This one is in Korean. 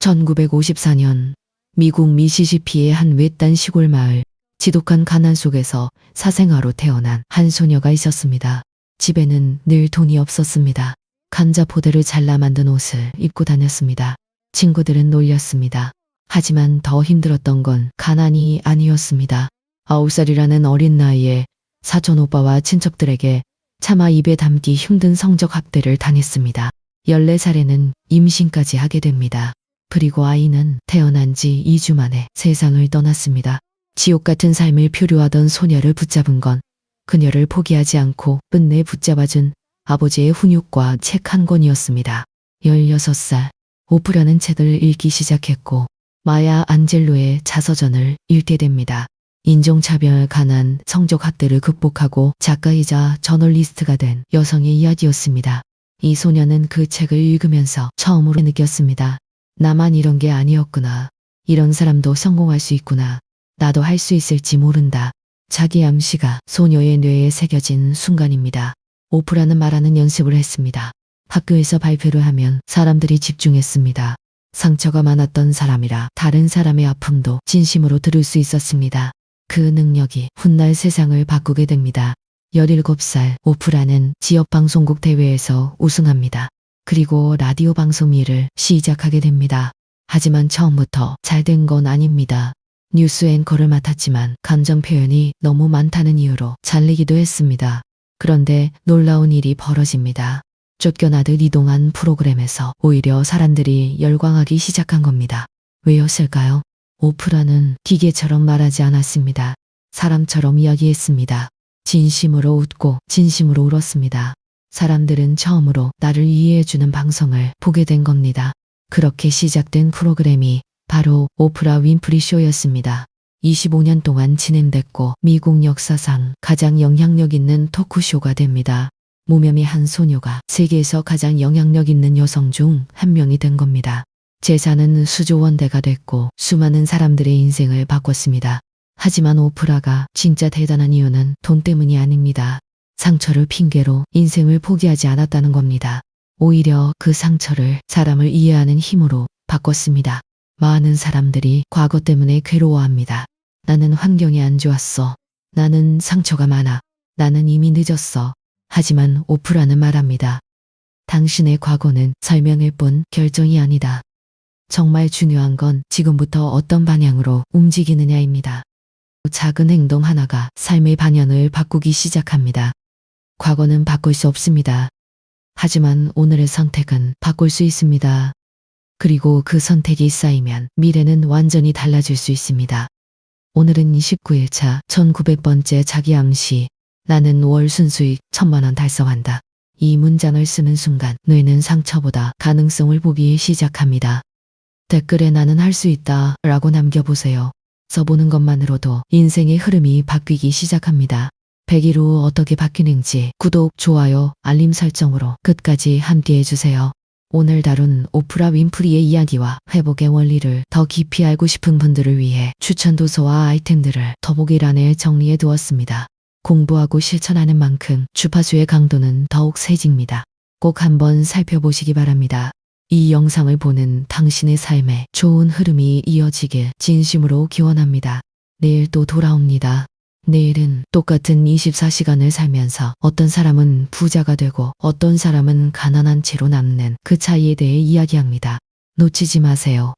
1954년 미국 미시시피의 한 외딴 시골 마을, 지독한 가난 속에서 사생아로 태어난 한 소녀가 있었습니다. 집에는 늘 돈이 없었습니다. 감자 포대를 잘라 만든 옷을 입고 다녔습니다. 친구들은 놀렸습니다. 하지만 더 힘들었던 건 가난이 아니었습니다. 9살이라는 어린 나이에 사촌 오빠와 친척들에게 차마 입에 담기 힘든 성적 학대를 당했습니다. 14살에는 임신까지 하게 됩니다. 그리고 아이는 태어난 지 2주 만에 세상을 떠났습니다. 지옥 같은 삶을 표류하던 소녀를 붙잡은 건 그녀를 포기하지 않고 끝내 붙잡아준 아버지의 훈육과 책 한 권이었습니다. 16살, 오프라는 책을 읽기 시작했고 마야 안젤로의 자서전을 읽게 됩니다. 인종차별, 가난, 성적학대를 극복하고 작가이자 저널리스트가 된 여성의 이야기였습니다. 이 소녀는 그 책을 읽으면서 처음으로 느꼈습니다. 나만 이런 게 아니었구나. 이런 사람도 성공할 수 있구나. 나도 할 수 있을지 모른다. 자기 암시가 소녀의 뇌에 새겨진 순간입니다. 오프라는 말하는 연습을 했습니다. 학교에서 발표를 하면 사람들이 집중했습니다. 상처가 많았던 사람이라 다른 사람의 아픔도 진심으로 들을 수 있었습니다. 그 능력이 훗날 세상을 바꾸게 됩니다. 17살 오프라는 지역방송국 대회에서 우승합니다. 그리고 라디오 방송 일을 시작하게 됩니다. 하지만 처음부터 잘 된 건 아닙니다. 뉴스 앵커를 맡았지만 감정 표현이 너무 많다는 이유로 잘리기도 했습니다. 그런데 놀라운 일이 벌어집니다. 쫓겨나듯 이동한 프로그램에서 오히려 사람들이 열광하기 시작한 겁니다. 왜였을까요? 오프라는 기계처럼 말하지 않았습니다. 사람처럼 이야기했습니다. 진심으로 웃고 진심으로 울었습니다. 사람들은 처음으로 나를 이해해주는 방송을 보게 된 겁니다. 그렇게 시작된 프로그램이 바로 오프라 윈프리 쇼였습니다. 25년 동안 진행됐고 미국 역사상 가장 영향력 있는 토크쇼가 됩니다. 무명의 한 소녀가 세계에서 가장 영향력 있는 여성 중 한 명이 된 겁니다. 재산은 수조 원대가 됐고 수많은 사람들의 인생을 바꿨습니다. 하지만 오프라가 진짜 대단한 이유는 돈 때문이 아닙니다. 상처를 핑계로 인생을 포기하지 않았다는 겁니다. 오히려 그 상처를 사람을 이해하는 힘으로 바꿨습니다. 많은 사람들이 과거 때문에 괴로워합니다. 나는 환경이 안 좋았어. 나는 상처가 많아. 나는 이미 늦었어. 하지만 오프라는 말합니다. 당신의 과거는 설명일 뿐 결정이 아니다. 정말 중요한 건 지금부터 어떤 방향으로 움직이느냐입니다. 작은 행동 하나가 삶의 방향을 바꾸기 시작합니다. 과거는 바꿀 수 없습니다. 하지만 오늘의 선택은 바꿀 수 있습니다. 그리고 그 선택이 쌓이면 미래는 완전히 달라질 수 있습니다. 오늘은 19일차 1900번째 자기 암시. 나는 월 순수익 1000만 원 달성한다. 이 문장을 쓰는 순간 뇌는 상처보다 가능성을 보기 시작합니다. 댓글에 나는 할 수 있다 라고 남겨보세요. 써보는 것만으로도 인생의 흐름이 바뀌기 시작합니다. 100일 후 어떻게 바뀌는지 구독, 좋아요, 알림 설정으로 끝까지 함께 해주세요. 오늘 다룬 오프라 윈프리의 이야기와 회복의 원리를 더 깊이 알고 싶은 분들을 위해 추천 도서와 아이템들을 더보기란에 정리해 두었습니다. 공부하고 실천하는 만큼 주파수의 강도는 더욱 세집니다. 꼭 한번 살펴보시기 바랍니다. 이 영상을 보는 당신의 삶에 좋은 흐름이 이어지길 진심으로 기원합니다. 내일 또 돌아옵니다. 내일은 똑같은 24시간을 살면서 어떤 사람은 부자가 되고 어떤 사람은 가난한 채로 남는 그 차이에 대해 이야기합니다. 놓치지 마세요.